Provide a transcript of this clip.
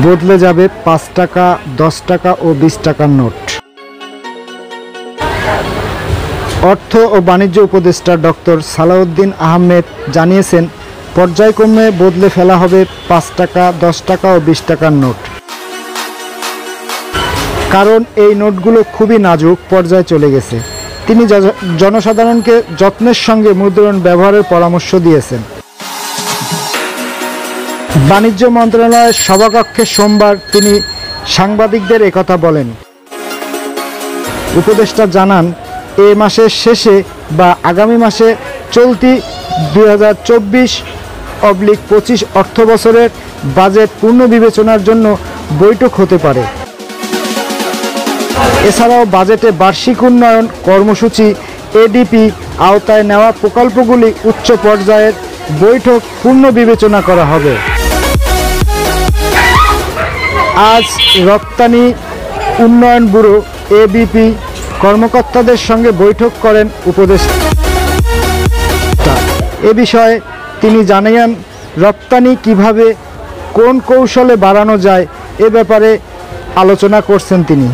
বদলে যাবে ৫ টাকা, ১০ টাকা ও ২০ টাকার নোট। অর্থ ও বাণিজ্য উপদেষ্টা ডক্টর সালাউদ্দিন আহমেদ জানিয়েছেন, পর্যায়ক্রমে বদলে ফেলা হবে ৫ টাকা, ১০ টাকা ও ২০ টাকার নোট। কারণ এই নোটগুলো খুবই নাজুক পর্যায়ে চলে গেছে। তিনি জনসাধারণকে যত্নের সঙ্গে মুদ্রণ ব্যবহারের পরামর্শ দিয়েছেন। বাণিজ্য মন্ত্রণালয়ের সভাকক্ষে সোমবার তিনি সাংবাদিকদের একথা বলেন। উপদেষ্টা জানান, এ মাসের শেষে বা আগামী মাসে চলতি ২০২৪-২৫ অর্থবছরের বাজেট পুনর্বিবেচনার জন্য বৈঠক হতে পারে। এছাড়াও বাজেটে বার্ষিক উন্নয়ন কর্মসূচি এডিপি আওতায় নেওয়া প্রকল্পগুলি উচ্চ পর্যায়ের বৈঠক পুনর্বিবেচনা করা হবে। আজ রপ্তানি উন্নয়ন ব্যুরো এবিপি কর্মকর্তাদের সঙ্গে বৈঠক করেন উপদেষ্টা। এ বিষয়ে তিনি জানান, রপ্তানি কিভাবে কোন কৌশলে বাড়ানো যায় এ ব্যাপারে আলোচনা করছেন তিনি।